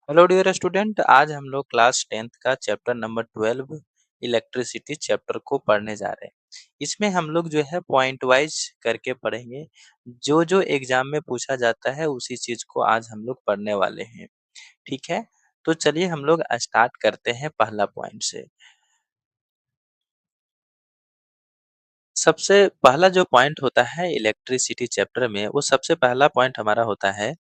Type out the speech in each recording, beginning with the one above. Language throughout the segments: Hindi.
हेलो डियर स्टूडेंट, आज हम लोग क्लास 10th का चैप्टर नंबर 12 इलेक्ट्रिसिटी चैप्टर को पढ़ने जा रहे हैं। इसमें हम लोग जो है पॉइंट वाइज करके पढ़ेंगे। जो जो एग्जाम में पूछा जाता है उसी चीज को आज हम लोग पढ़ने वाले हैं। ठीक है, तो चलिए हम लोग स्टार्ट करते हैं पहला पॉइंट से। सबसे पहला जो पॉइंट होता है इलेक्ट्रिसिटी चैप्टर में, वो सबसे पहला पॉइंट हमारा होता है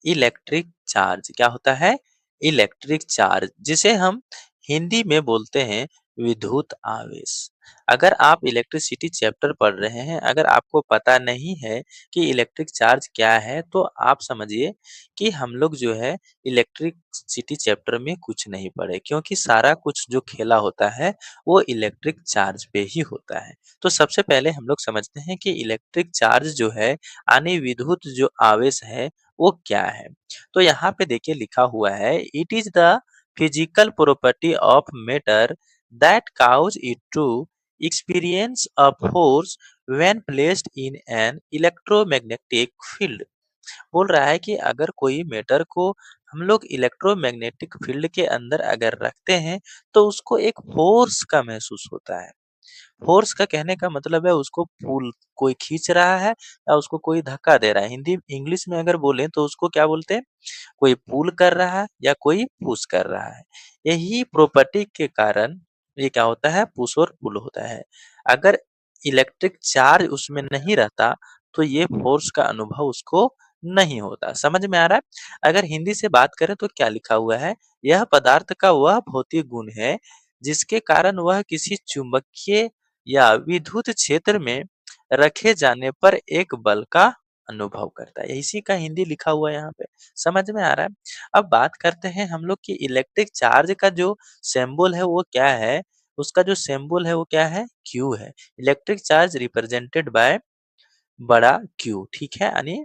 इलेक्ट्रिक चार्ज। क्या होता है? इलेक्ट्रिक चार्ज, जिसे हम हिंदी में बोलते हैं विद्युत आवेश। अगर आप इलेक्ट्रिसिटी चैप्टर पढ़ रहे हैं, अगर आपको पता नहीं है कि इलेक्ट्रिक चार्ज क्या है, तो आप समझिए कि हम लोग जो है इलेक्ट्रिसिटी चैप्टर में कुछ नहीं पढ़े, क्योंकि सारा कुछ जो खेला होता है वो इलेक्ट्रिक चार्ज पे ही होता है। तो सबसे पहले हम लोग समझते हैं कि इलेक्ट्रिक चार्ज जो है यानी विद्युत जो आवेश है वो क्या है। तो यहाँ पे देखिए लिखा हुआ है, it is the physical property of matter that causes it to experience a force when placed in an electromagnetic field. बोल रहा है कि अगर कोई मैटर को हम लोग इलेक्ट्रोमैग्नेटिक फील्ड के अंदर अगर रखते हैं तो उसको एक फोर्स का महसूस होता है। फोर्स का कहने का मतलब है उसको पुल कोई खींच रहा है या उसको कोई धक्का दे रहा है। हिंदी इंग्लिश में अगर बोलें तो उसको क्या बोलते हैं? कोई पुल कर रहा है या कोई पुश कर रहा है। यही प्रॉपर्टी के कारण ये क्या होता है, पुश और पुल होता है। अगर इलेक्ट्रिक चार्ज उसमें नहीं रहता तो ये फोर्स का अनुभव उसको नहीं होता। समझ में आ रहा है? अगर हिंदी से बात करें तो क्या लिखा हुआ है, यह पदार्थ का वह भौतिक गुण है जिसके कारण वह किसी चुंबकीय या विद्युत क्षेत्र में रखे जाने पर एक बल का अनुभव करता है। इसी का हिंदी लिखा हुआ है यहाँ पे। समझ में आ रहा है? अब बात करते हैं हम लोग कि इलेक्ट्रिक चार्ज का जो सिंबल है वो क्या है। उसका जो सिंबल है वो क्या है? क्यू है। इलेक्ट्रिक चार्ज रिप्रेजेंटेड बाय बड़ा क्यू, ठीक है, यानी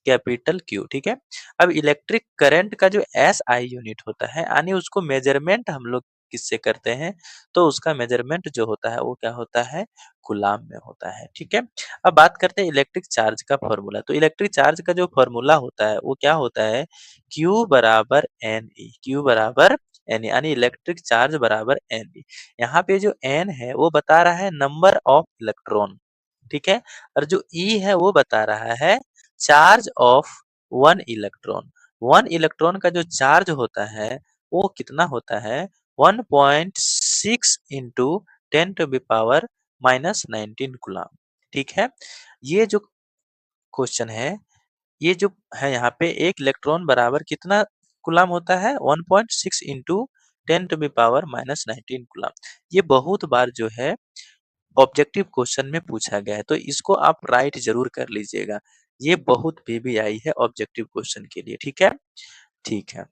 कैपिटल क्यू, ठीक है। अब इलेक्ट्रिक करंट का जो एस आई यूनिट होता है, यानी उसको मेजरमेंट हम लोग किससे करते हैं, तो उसका मेजरमेंट जो होता है वो क्या होता है, कूलाम में होता है, ठीक है। अब बात करते हैं इलेक्ट्रिक चार्ज का फॉर्मूला। तो इलेक्ट्रिक चार्ज का जो फॉर्मूला होता है वो क्या होता है, क्यू बराबर एन ई। क्यू बराबर एन, यानी इलेक्ट्रिक चार्ज बराबर एन ई। यहाँ पे जो एन है वो बता रहा है नंबर ऑफ इलेक्ट्रॉन, ठीक है, और जो ई है वो बता रहा है charge of one electron. One electron का जो चार्ज होता है वो कितना होता है, 1.6 into 10 to the power -19 coulomb, ठीक है। ये जो क्वेश्चन है, ये जो है यहाँ पे एक इलेक्ट्रॉन बराबर कितना कूलम होता है, 1.6 into 10 to the power -19 coulomb. ये बहुत बार जो है ऑब्जेक्टिव क्वेश्चन में पूछा गया है, तो इसको आप राइट जरूर कर लीजिएगा। ये बहुत पीबीआई है ऑब्जेक्टिव क्वेश्चन के लिए, ठीक है। ठीक है,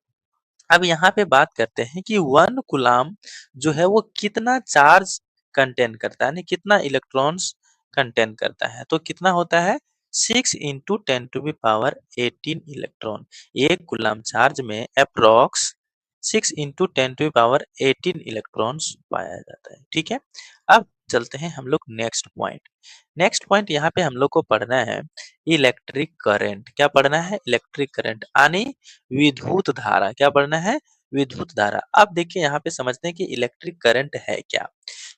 अब यहाँ पे बात करते हैं कि 1 कूलम जो है वो कितना चार्ज कंटेन करता है, यानी कितना इलेक्ट्रॉन्स कंटेन करता है। तो कितना होता है, 6 into 10 to the power 18 electron. एक कूलम चार्ज में approx 6 into 10 to the power 18 electrons पाया जाता है, ठीक है। अब चलते हैं हम लोग नेक्स्ट पॉइंट। नेक्स्ट पॉइंट यहाँ पे हम लोग को पढ़ना है इलेक्ट्रिक करंट। क्या पढ़ना है, इलेक्ट्रिक करंट यानी विद्युत धारा। क्या पढ़ना है, विद्युत धारा। अब देखिए यहाँ पे समझते हैं कि इलेक्ट्रिक करंट है क्या।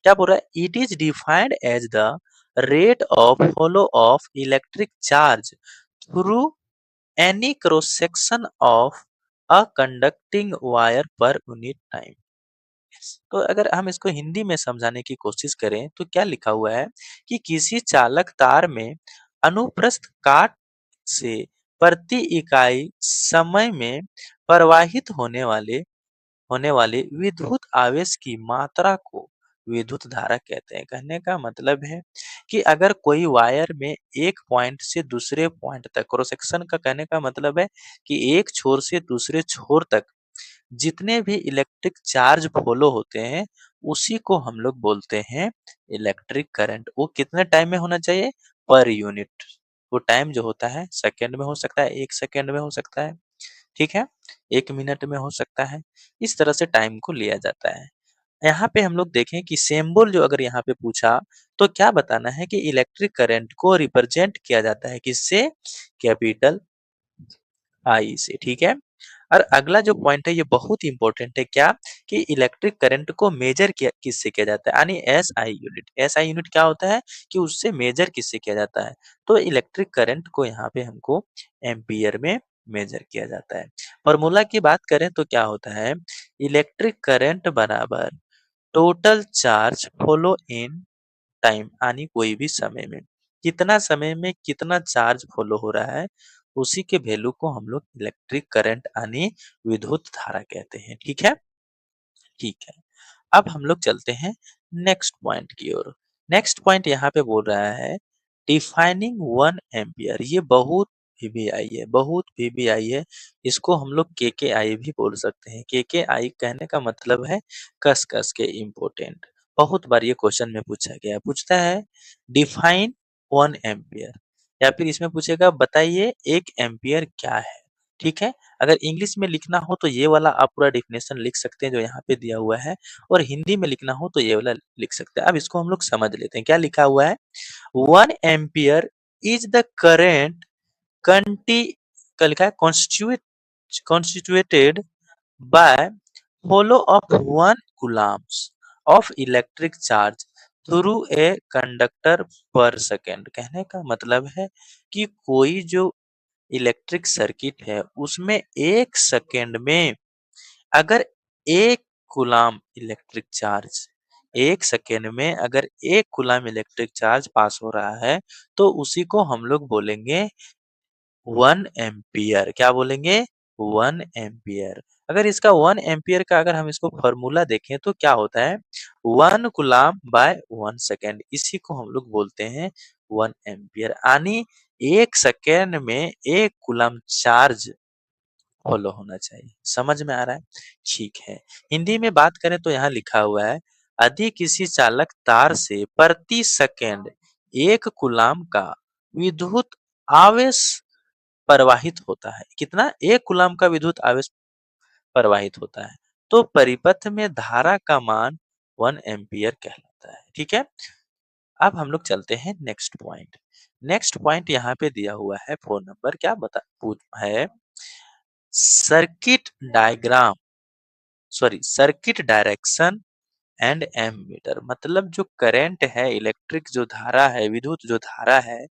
क्या बोल रहा है, it is defined as the rate of flow of electric charge through any cross section of a conducting wire per unit time. तो अगर हम इसको हिंदी में समझाने की कोशिश करें तो क्या लिखा हुआ है कि किसी चालक तार में अनुप्रस्थ काट से प्रति इकाई समय में प्रवाहित होने वाले विद्युत आवेश की मात्रा को विद्युत धारा कहते हैं। कहने का मतलब है कि अगर कोई वायर में एक पॉइंट से दूसरे पॉइंट तक, क्रॉस सेक्शन का कहने का मतलब है कि एक छोर से दूसरे छोर तक जितने भी इलेक्ट्रिक चार्ज फ्लो होते हैं उसी को हम लोग बोलते हैं इलेक्ट्रिक करंट। वो कितने टाइम में होना चाहिए, पर यूनिट। वो टाइम जो होता है सेकंड में हो सकता है, 1 सेकंड में हो सकता है, ठीक है, 1 मिनट में हो सकता है। इस तरह से टाइम को लिया जाता है। यहाँ पे हम लोग देखें कि सिंबल जो अगर यहाँ पे पूछा तो क्या बताना है कि इलेक्ट्रिक करंट को रिप्रेजेंट किया जाता है किससे, कैपिटल आई से, ठीक है। और अगला जो पॉइंट है ये बहुत इंपॉर्टेंट है क्या कि इलेक्ट्रिक करंट को मेजर किया किससे किया जाता है यानी एसआई यूनिट। एसआई यूनिट क्या होता है कि उससे मेजर किससे किया जाता है। तो इलेक्ट्रिक करंट को यहाँ पे हमको एम्पियर में मेजर किया जाता है। फॉर्मूला की बात करें तो क्या होता है इलेक्ट्रिक करंट बराबर total charge follow in time यानी कोई भी समय में कितना समय में कितना चार्ज फॉलो हो रहा है उसी के वैल्यू को हम लोग इलेक्ट्रिक करंट यानी विद्युत धारा कहते हैं। ठीक है। ठीक है। अब हम लोग चलते हैं नेक्स्ट पॉइंट की ओर। नेक्स्ट पॉइंट यहाँ पे बोल रहा है डिफाइनिंग 1 एम्पियर। ये बहुत वीवीआई है, बहुत वीवीआई है। इसको हम लोग केकेआई भी बोल सकते हैं। केकेआई कहने का मतलब है कस कस के इम्पोर्टेंट। बहुत बार ये क्वेश्चन में पूछा गया है। पूछता है डिफाइन 1 एम्पियर या फिर इसमें पूछेगा बताइए 1 एम्पियर क्या है। ठीक है। अगर इंग्लिश में लिखना हो तो ये वाला आप पूरा डेफिनेशन लिख सकते हैं जो यहाँ पे दिया हुआ है और हिंदी में लिखना हो तो ये वाला लिख सकते हैं। अब इसको हम लोग समझ लेते हैं क्या लिखा हुआ है 1 एम्पियर इज द करेंट कंटी का लिखा है constituted by flow of 1 coulombs of electric charge through a conductor per second। कहने का मतलब है कि कोई जो इलेक्ट्रिक सर्किट है उसमें 1 सेकेंड में अगर 1 कूलाम इलेक्ट्रिक चार्ज 1 सेकेंड में अगर 1 कूलाम इलेक्ट्रिक चार्ज पास हो रहा है तो उसी को हम लोग बोलेंगे 1 एम्पियर। क्या बोलेंगे 1 एम्पियर। अगर इसका 1 एम्पियर का अगर हम इसको फॉर्मूला देखें तो क्या होता है 1 कूलाम बाय 1 सेकेंड। इसी को हम लोग बोलते हैं 1 एम्पियर यानी 1 सेकेंड में 1 कूलाम चार्ज फॉलो होना चाहिए। समझ में आ रहा है। ठीक है। हिंदी में बात करें तो यहाँ लिखा हुआ है यदि किसी चालक तार से प्रति सेकेंड 1 कूलाम का विद्युत आवेश प्रवाहित होता है। कितना 1 कूलाम का विद्युत आवेश प्रवाहित होता है तो परिपथ में धारा का मान 1 एम्पियर कहलाता है। ठीक है। अब हम लोग चलते हैं नेक्स्ट पॉइंट। नेक्स्ट पॉइंट यहाँ पे दिया हुआ है फोन नंबर क्या बता है circuit diagram sorry circuit direction and ammeter. मतलब जो करंट है इलेक्ट्रिक जो धारा है विद्युत जो धारा है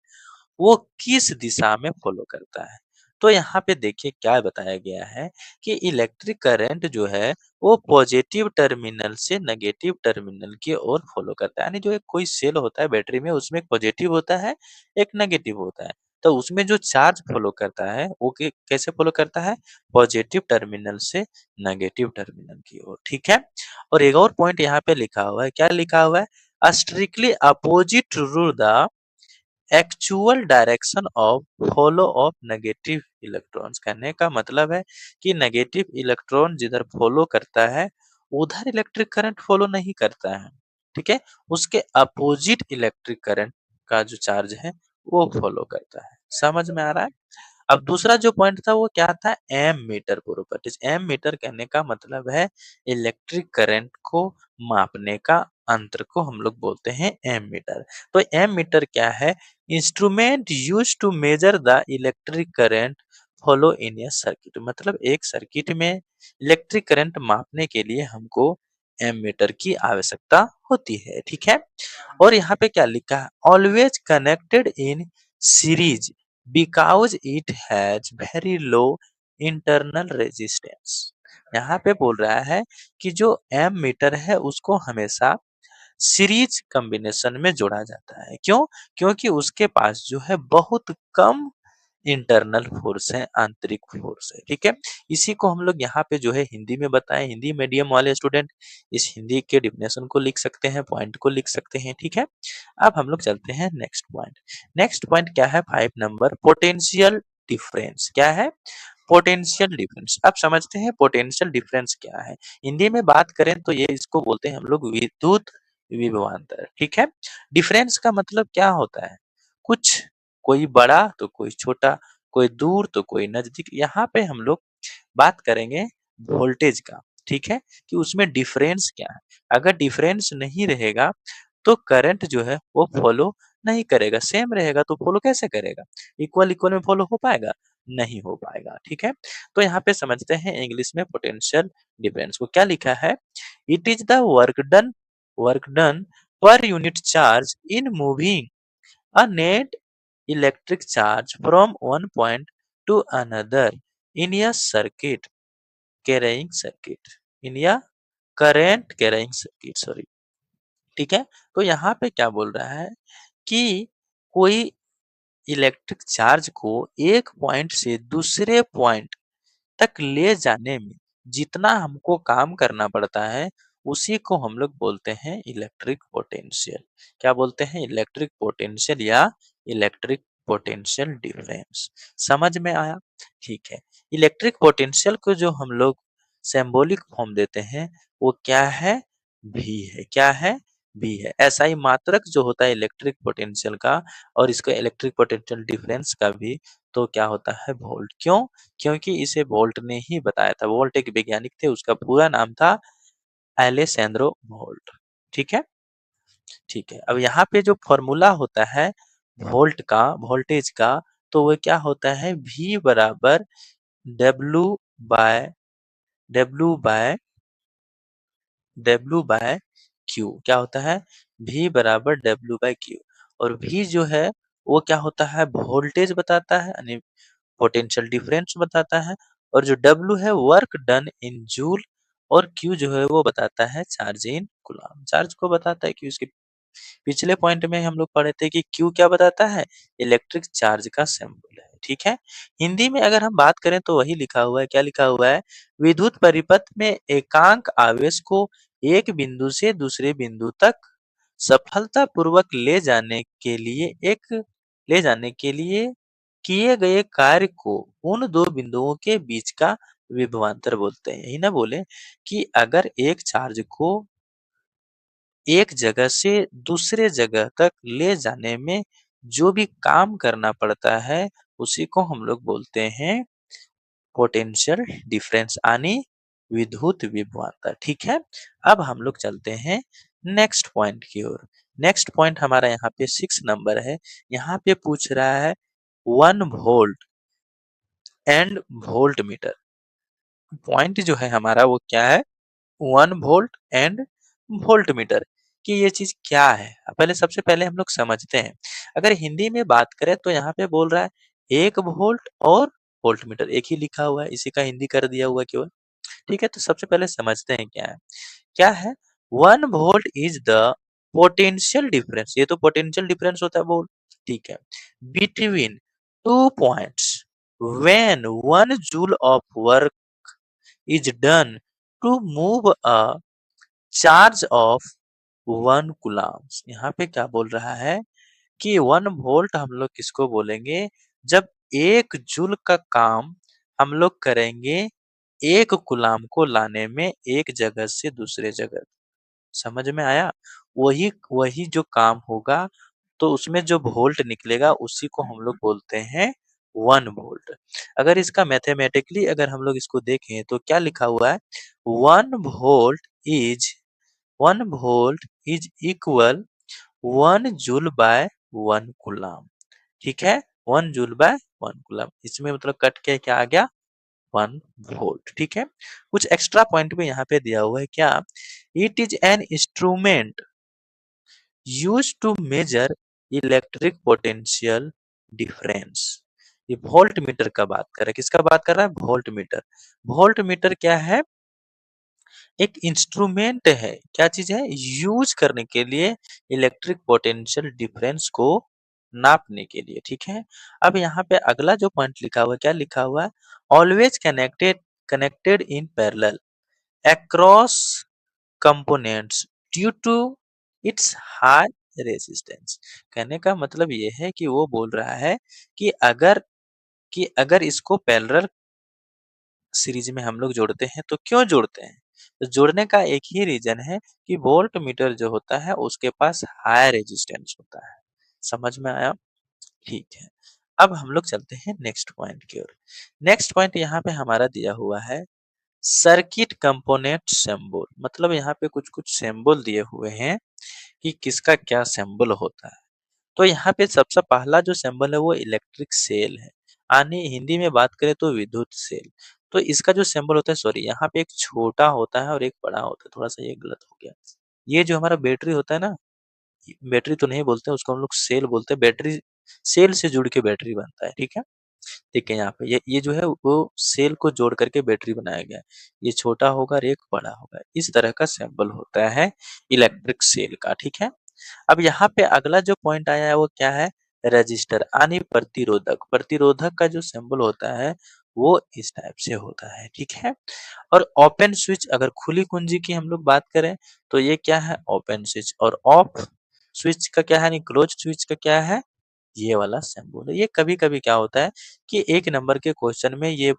वो किस दिशा में फॉलो करता है। तो यहाँ पे देखिए क्या बताया गया है कि इलेक्ट्रिक करंट जो है वो पॉजिटिव टर्मिनल से नेगेटिव टर्मिनल की ओर फॉलो करता है। यानी जो एक कोई सेल होता है बैटरी में उसमें एक पॉजिटिव होता है एक नेगेटिव होता है। तो उसमें जो चार्ज फॉलो करता है वो कैसे फॉलो करता है पॉजिटिव टर्मिनल से नेगेटिव टर्मिनल की ओर। ठीक है। और एक और पॉइंट यहाँ पे लिखा हुआ है क्या लिखा हुआ है strictly opposite to the actual direction of flow of negative electrons. कहने का मतलब है कि नेगेटिव इलेक्ट्रॉन जिधर फॉलो करता है उधर इलेक्ट्रिक करंट फॉलो नहीं करता है। ठीक है। उसके अपोजिट इलेक्ट्रिक करंट का जो चार्ज है वो फॉलो करता है। समझ में आ रहा है। अब दूसरा जो पॉइंट था वो क्या था ammeter properties. Ammeter कहने का मतलब है इलेक्ट्रिक करंट को मापने का अंतर को हम लोग बोलते हैं एम मीटर। तो एम मीटर क्या है instrument used to measure the electric current flow in a circuit. मतलब एक सर्किट में इलेक्ट्रिक करंट मापने के लिए हमको एम मीटर की आवश्यकता होती है। ठीक है। और यहाँ पे क्या लिखा है always connected in series because it has very low internal resistance. यहाँ पे बोल रहा है कि जो एम मीटर है उसको हमेशा सीरीज कॉम्बिनेशन में जोड़ा जाता है। क्यों? क्योंकि उसके पास जो है बहुत कम इंटरनल फोर्स है आंतरिक फोर्स है। ठीक है। इसी को हम लोग यहाँ पे जो है हिंदी में बताएं। हिंदी मीडियम वाले स्टूडेंट इस हिंदी के डिफिनेशन को लिख सकते हैं पॉइंट को लिख सकते हैं। ठीक है। अब हम लोग चलते हैं नेक्स्ट पॉइंट। नेक्स्ट पॉइंट क्या है 5 नंबर पोटेंशियल डिफरेंस। क्या है पोटेंशियल डिफरेंस। अब समझते हैं पोटेंशियल डिफरेंस क्या है। हिंदी में बात करें तो ये इसको बोलते हैं हम लोग विद्युत विभवांतर। ठीक है। डिफरेंस का मतलब क्या होता है कुछ कोई बड़ा तो कोई छोटा कोई दूर तो कोई नजदीक। यहाँ पे हम लोग बात करेंगे वोल्टेज का। ठीक है। कि उसमें डिफरेंस क्या है। अगर डिफरेंस नहीं रहेगा तो करंट जो है वो फॉलो नहीं करेगा। सेम रहेगा तो फॉलो कैसे करेगा इक्वल इक्वल में फॉलो हो पाएगा नहीं हो पाएगा, ठीक है। तो यहाँ पे समझते हैं इंग्लिश में पोटेंशियल डिफरेंस को। क्या लिखा है? It is the work done per unit charge in moving a net electric charge from one point to another in a circuit carrying circuit in a current carrying circuit, sorry, ठीक है। तो यहाँ पे क्या बोल रहा है कि कोई इलेक्ट्रिक चार्ज को एक पॉइंट से दूसरे पॉइंट तक ले जाने में जितना हमको काम करना पड़ता है, उसी को हम लोग बोलते हैं इलेक्ट्रिक पोटेंशियल। क्या बोलते हैं? इलेक्ट्रिक पोटेंशियल या इलेक्ट्रिक पोटेंशियल डिफरेंस। समझ में आया? ठीक है। इलेक्ट्रिक पोटेंशियल को जो हम लोग सिंबॉलिक फॉर्म देते हैं, वो क्या है? भी है। क्या है? भी है। ऐसा ही मात्रक जो होता है इलेक्ट्रिक पोटेंशियल का और इसका इलेक्ट्रिक पोटेंशियल डिफरेंस का भी, तो क्या होता है? वोल्ट। क्यों? क्योंकि इसे वोल्ट ने ही बताया था। वोल्ट एक वैज्ञानिक थे, उसका पूरा नाम था एलेसैंद्रो वोल्ट। ठीक है? ठीक है। अब यहाँ पे जो फॉर्मूला होता है वोल्ट का, वोल्टेज का, तो वो क्या होता है? V बराबर W by W by W by Q. क्या होता है? V बराबर डब्ल्यू बाय क्यू। और V जो है वो क्या होता है? वोल्टेज बताता है, यानी पोटेंशियल डिफरेंस बताता है। और जो W है वर्क डन इन जूल, और Q जो है वो बताता है चार्ज इन कूलम्ब। चार्ज को बताता है। Q इसके पिछले पॉइंट में हम लोग पढ़े थे कि Q क्या बताता है? इलेक्ट्रिक चार्ज का सिंबल है। ठीक है। हिंदी में अगर हम बात करें तो वही लिखा हुआ है। क्या लिखा हुआ है? विद्युत परिपथ में एकांक आवेश को एक बिंदु से दूसरे बिंदु तक सफलतापूर्वक ले जाने के लिए किए गए कार्य को उन दो बिंदुओं के बीच का विभवांतर बोलते हैं। यही ना बोले कि अगर एक चार्ज को एक जगह से दूसरे जगह तक ले जाने में जो भी काम करना पड़ता है, उसी को हम लोग बोलते हैं पोटेंशियल डिफरेंस, यानी विद्युत विभवांतर। ठीक है। अब हम लोग चलते हैं नेक्स्ट पॉइंट की ओर। नेक्स्ट पॉइंट हमारा यहाँ पे 6 नंबर है। यहाँ पे पूछ रहा है 1 volt and volt meter. Point जो है हमारा वो क्या है? 1 वोल्ट एंड वोल्ट मीटर कि ये चीज क्या है। पहले सबसे पहले हम लोग समझते हैं। अगर हिंदी में बात करें तो यहाँ पे बोल रहा है 1 वोल्ट और वोल्ट मीटर एक ही लिखा हुआ है, इसी का हिंदी कर दिया हुआ केवल। ठीक है। तो सबसे पहले समझते हैं क्या है। क्या है? 1 volt is the potential difference. ये तो पोटेंशियल डिफरेंस होता है वोल्ट। ठीक है। Between two points when 1 joule of work is done to move a charge of 1 coulombs। यहाँ पे क्या बोल रहा है कि 1 वोल्ट हम लोग किसको बोलेंगे? जब 1 जूल का काम हम लोग करेंगे 1 कूलाम को लाने में एक जगह से दूसरे जगह। समझ में आया? वही वही जो काम होगा, तो उसमें जो वोल्ट निकलेगा उसी को हम लोग बोलते हैं 1 वोल्ट। अगर इसका मैथमेटिकली अगर हम लोग इसको देखें तो क्या लिखा हुआ है? 1 volt is 1 volt is equal 1 joule by 1 coulomb. ठीक है। 1 जूल बाय 1 कूलम्ब। इसमें मतलब कट के क्या आ गया? 1 वोल्ट। ठीक है। कुछ एक्स्ट्रा पॉइंट भी यहाँ पे दिया हुआ है। क्या? It is an instrument used to measure electric potential difference। ये वोल्ट मीटर का बात कर रहा है। किसका बात कर रहा है? Volt meter. वोल्ट मीटर क्या है? एक इंस्ट्रूमेंट है। क्या चीज है? यूज करने के लिए इलेक्ट्रिक पोटेंशियल डिफरेंस को नापने के लिए। ठीक है। अब यहाँ पे अगला जो पॉइंट लिखा हुआ है, क्या लिखा हुआ है? Always connected in parallel across components due to its high resistance। कहने का मतलब ये है कि वो बोल रहा है कि अगर इसको पैरेलल सीरीज में हम लोग जोड़ते हैं तो क्यों जोड़ते हैं? तो जोड़ने का एक ही रीजन है कि वोल्ट मीटर जो होता है उसके पास हाई रेजिस्टेंस होता है। समझ में आया? ठीक है। अब हम लोग चलते हैं नेक्स्ट पॉइंट की ओर। नेक्स्ट पॉइंट यहाँ पे हमारा दिया हुआ है सर्किट कंपोनेंट सिंबल। मतलब यहाँ पे कुछ कुछ सिंबल दिए हुए हैं कि किसका क्या सिंबल होता है। तो यहाँ पे सबसे पहला जो सिंबल है वो इलेक्ट्रिक सेल है। यानी हिंदी में बात करें तो विद्युत सेल। तो इसका जो सिंबल होता है, सॉरी यहाँ पे एक छोटा होता है और एक बड़ा होता है, थोड़ा-सा ये गलत हो गया। ये जो हमारा बैटरी होता है ना, बैटरी तो नहीं बोलते हैं उसको, हम लोग सेल बोलते हैं। बैटरी सेल से जुड़ के बैटरी बनता है, ठीक है? देखिए यहाँ पे ये जो है वो सेल को जोड़ करके बैटरी बनाया गया है। ये छोटा होगा और एक बड़ा होगा। इस तरह का सिंबल होता है इलेक्ट्रिक सेल का, ठीक है? अब यहाँ पे अगला जो पॉइंट आया है वो क्या है? रजिस्टर यानी प्रतिरोधक। प्रतिरोधक का जो सिंबल होता है वो इस टाइप से होता है, ठीक है? और ओपन स्विच, अगर खुली कुंजी की हम लोग बात करें तो ये क्या है? Open switch. और ऑफ स्विच का क्या है, यानी क्लोज स्विच का क्या है? ये वाला सिंबल है। ये कभी-कभी क्या होता है कि एक नंबर के क्वेश्चन में ये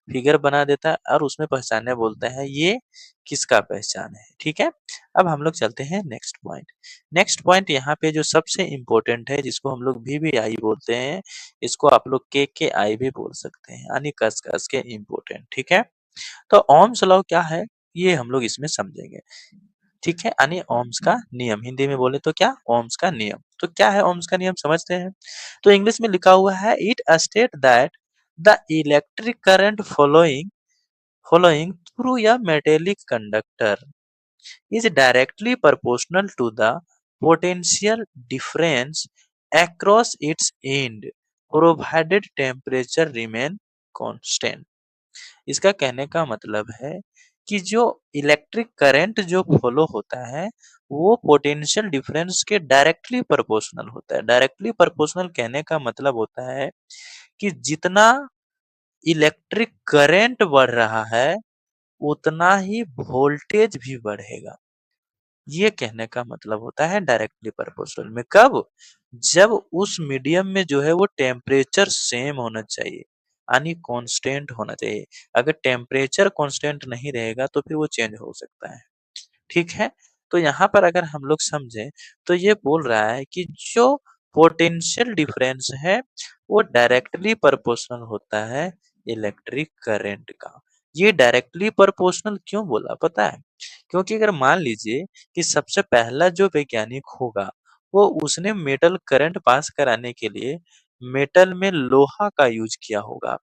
फिगर बना देता है और उसमें पहचानने बोलते हैं ये किसका पहचान है, ठीक है? अब हम लोग चलते हैं नेक्स्ट पॉइंट। नेक्स्ट पॉइंट यहाँ पे जो सबसे इम्पोर्टेंट है, जिसको हम लोग वीवीआई बोलते हैं, इसको आप लोग केकेआई भी बोल सकते हैं, यानी कस-कस के इम्पोर्टेंट, ठीक है? तो ओह्म्स लॉ क्या है? ये हम लोग इसमें समझेंगे। ठीक है, यानी ओह्म्स का नियम, हिंदी में बोले तो क्या? ओह्म्स का नियम। तो क्या है ओह्म्स का नियम, समझते हैं। तो इंग्लिश में लिखा हुआ है, it state that the electric current flowing through a metallic conductor is directly proportional to the potential difference across its end, provided temperature remain constant। इसका कहने का मतलब है कि जो इलेक्ट्रिक करंट जो फ्लो होता है वो पोटेंशियल डिफरेंस के डायरेक्टली प्रोपोर्शनल होता है। डायरेक्टली प्रोपोर्शनल कहने का मतलब होता है कि जितना इलेक्ट्रिक करंट बढ़ रहा है उतना ही वोल्टेज भी बढ़ेगा। ये कहने का मतलब होता है डायरेक्टली प्रोपोर्शनल में। कब? जब उस मीडियम में जो है वो टेम्परेचर सेम होना चाहिए, यानी कांस्टेंट होना चाहिए। अगर टेम्परेचर कांस्टेंट नहीं रहेगा तो फिर वो चेंज हो सकता है, ठीक है? तो यहाँ पर अगर हम लोग समझें तो ये बोल रहा है कि जो पोटेंशियल डिफरेंस है वो डायरेक्टली प्रोपोर्शनल होता है इलेक्ट्रिक करंट का। ये डायरेक्टली प्रोपोर्शनल क्यों बोला पता है? क्योंकि अगर मान लीजिए कि सबसे पहला जो वैज्ञानिक होगा वो उसने मेटल करंट पास कराने के लिए मेटल में लोहा का यूज किया होगा।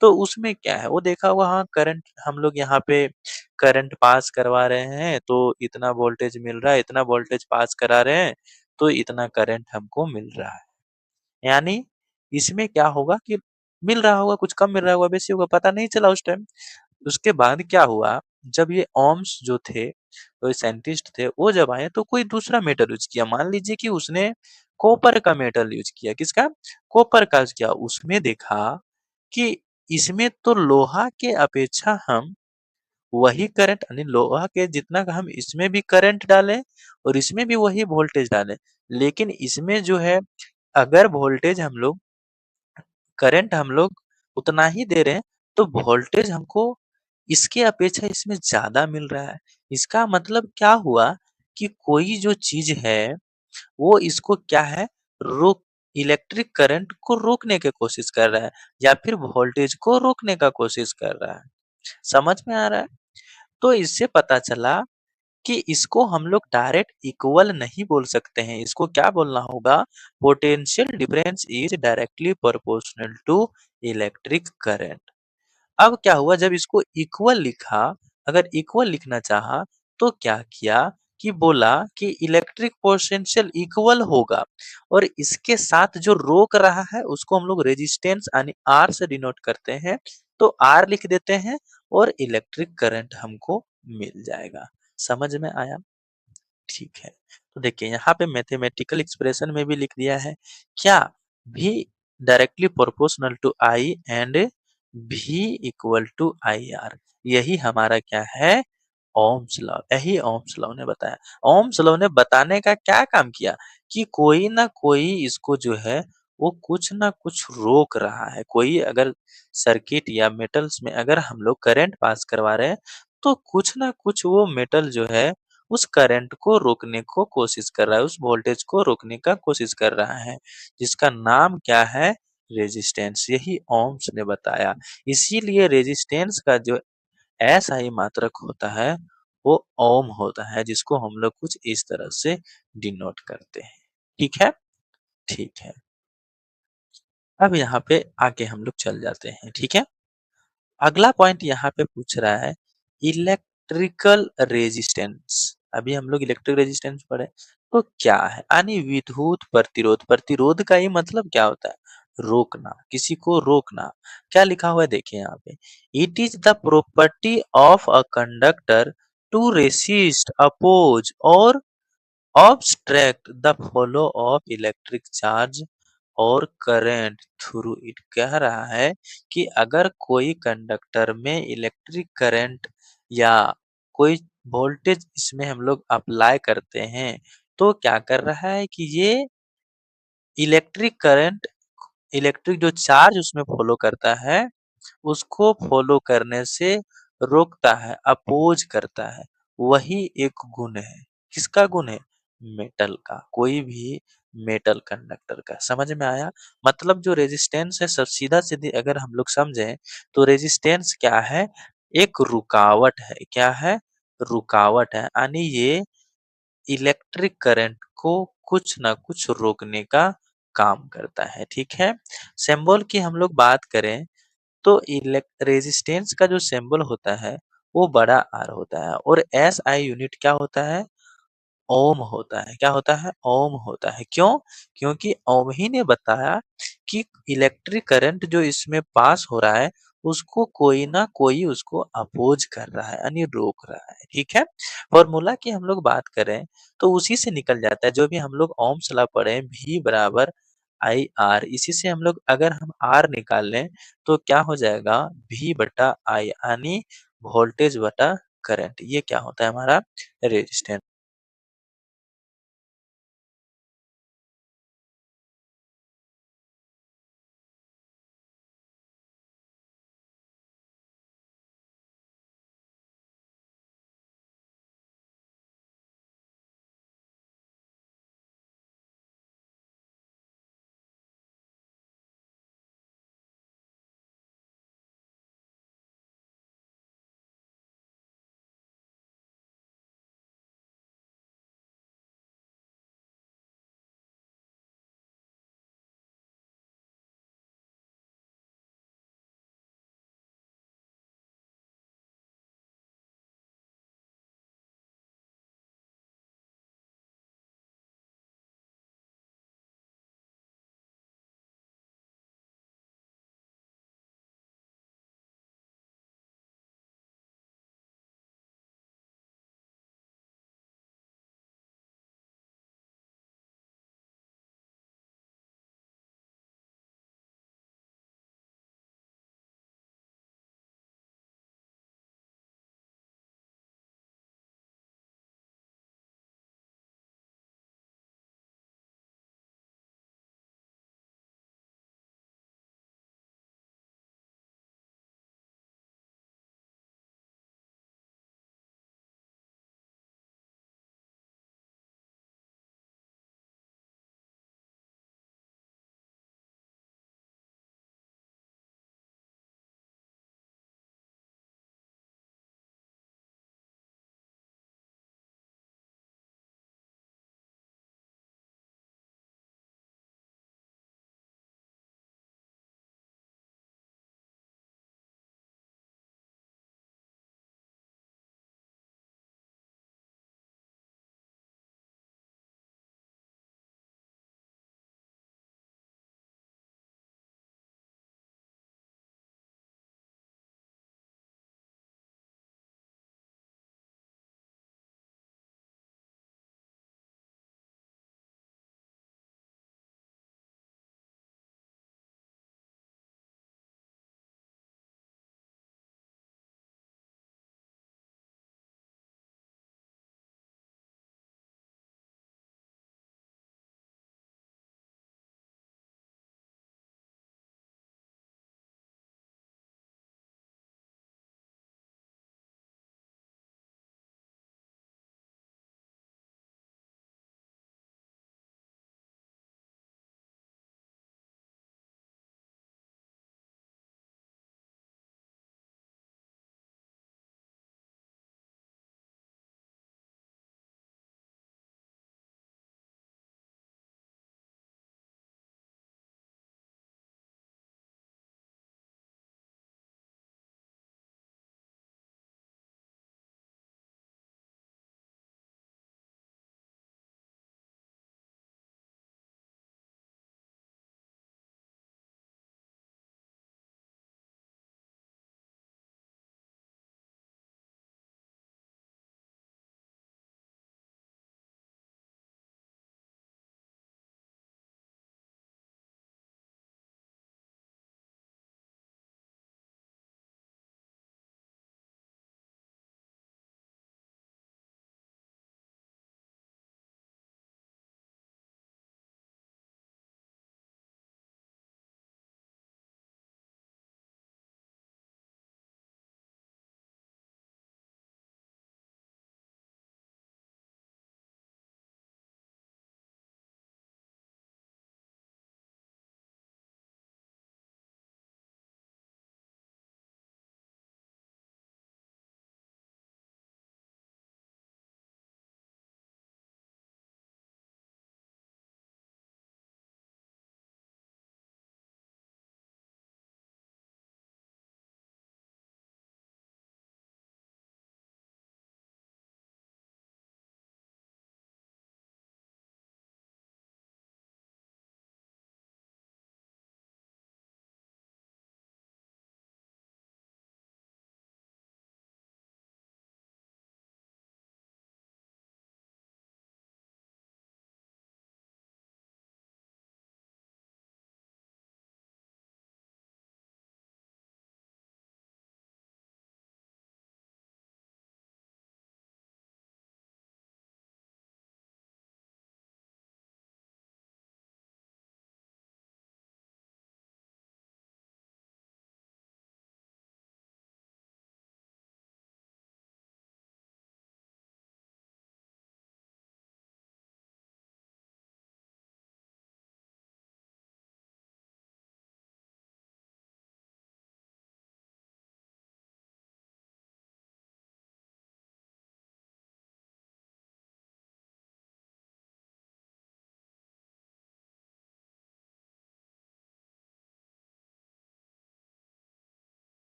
तो उसमें क्या है, वो देखा होगा हाँ करंट हम लोग यहाँ पे करंट पास करवा रहे हैं तो इतना वोल्टेज मिल रहा है, इतना वोल्टेज पास करा रहे हैं तो इतना करंट हमको मिल रहा है। यानी इसमें क्या होगा कि मिल रहा होगा, कुछ कम मिल रहा होगा, बेसी होगा, पता नहीं चला उस टाइम। उसके बाद क्या हुआ, जब ये ओह्म्स जो थे, कोई साइंटिस्ट थे, वो जब आए तो कोई दूसरा मेटल यूज़ किया। मान लीजिए कि उसने कॉपर का मेटल यूज़ किया। किसका? कॉपर का यूज़ किया। उसमें देखा कि इसमें तो लोहा के अपेक्षा हम वही करंट यानी लोहा के जितना का हम इसमें भी करंट डालें और इसमें भी वही वोल्टेज डालें, लेकिन इसमें जो है अगर वोल्टेज हम लोग करंट हम लोग उतना ही दे रहे हैं, तो वोल्टेज हमको इसके अपेक्षा इसमें ज़्यादा मिल रहा है। इसका मतलब क्या हुआ कि कोई जो चीज़ है, वो इसको क्या है, रोक इलेक्ट्रिक करंट को रोकने की कोशिश कर रहा है या फिर वोल्टेज को रोकने का कोशिश कर रहा है। समझ में आ रहा है? तो इससे पता चला कि इसको हम लोग डायरेक्ट इक्वल नहीं बोल सकते हैं। इसको क्या बोलना होगा? Potential difference is directly proportional to electric current. अब क्या हुआ जब इसको इक्वल लिखा, अगर इक्वल लिखना चाहा तो क्या किया कि बोला कि इलेक्ट्रिक पोटेंशियल इक्वल होगा और इसके साथ जो रोक रहा है उसको हम लोग रेजिस्टेंस यानी आर से डिनोट करते हैं। तो आर लिख देते हैं और इलेक्ट्रिक करंट हमको मिल जाएगा। समझ में आया? ठीक है। तो देखिए यहाँ पे मैथमेटिकल एक्सप्रेशन में भी लिख दिया है। क्या? V directly proportional to I and V equal to IR। यही हमारा क्या है? Ohm's law. यही ओह्म्स लॉ ने बताया। ओह्म्स लॉ ने बताने का क्या काम किया कि कोई ना कोई इसको जो है वो कुछ ना कुछ रोक रहा है। कोई अगर सर्किट या मेटल्स में अगर हम लोग करंट पास करवा रहे हैं तो कुछ ना कुछ वो मेटल जो है उस करंट को रोकने को कोशिश कर रहा है, उस वोल्टेज को रोकने का कोशिश कर रहा है, जिसका नाम क्या है? रेजिस्टेंस। यही ओह्म्स ने बताया। इसीलिए रेजिस्टेंस का जो असाई मात्रक होता है वो ओम होता है, जिसको हम लोग कुछ इस तरह से डिनोट करते हैं। ठीक है? ठीक है। अब यहाँ पे आगे हम लोग चल जाते हैं, ठीक है? अगला पॉइंट यहाँ पे पूछ रहा है इलेक्ट्रिकल रेजिस्टेंस। अभी हम लोग इलेक्ट्रिक रेजिस्टेंस पढ़े, तो क्या है? यानी विद्युत प्रतिरोध। प्रतिरोध का ही मतलब क्या होता है? रोकना, किसी को रोकना। क्या लिखा हुआ है देखिए यहाँ पे, it is the property of a conductor to resist, oppose or obstruct the flow of electric charge or current through it. कह रहा है कि अगर कोई कंडक्टर में इलेक्ट्रिक करंट या कोई वोल्टेज इसमें हम लोग अप्लाई करते हैं, तो क्या कर रहा है कि ये इलेक्ट्रिक करंट, इलेक्ट्रिक जो चार्ज उसमें फॉलो करता है, उसको फॉलो करने से रोकता है, अपोज करता है। वही एक गुण है। किसका गुण है? मेटल का। कोई भी मेटल कंडक्टर का। समझ में आया? मतलब जो रेजिस्टेंस है, सब सीधा-सीधी अगर हम लोग समझें, तो रेजिस्टेंस क्या है? एक रुकावट है। क्या है? रुकावट है। यानी ये इलेक्ट्रिक करंट को कुछ ना कुछ रोकने का काम करता है, ठीक है? सिंबल की हम लोग बात करें, तो रेजिस्टेंस का जो सिंबल होता है, वो बड़ा आर होता है और एसआई यूनिट क्या होता है? ओम होता है। क्या होता है? ओम होता है। क्यों? क्योंकि ओम ही ने बताया कि इलेक्ट्रिक करंट जो इसमें पास हो रहा है, उसको कोई ना कोई उसको अपोज कर रहा है, यानी रोक रहा है। ठीक है? फॉर्मूला की हम लोग बात करें, तो उसी से निकल जाता है। जो भी हम लोग ओम्स लॉ पढ़े, V बराबर आई आर। इसी से हम लोग अगर हम आर निकाल लें, तो क्या हो जाएगा? V बटा आई, यानी वोल्टेज बटा करंट। ये क्या होता है? हमारा रेजिस्टेंस।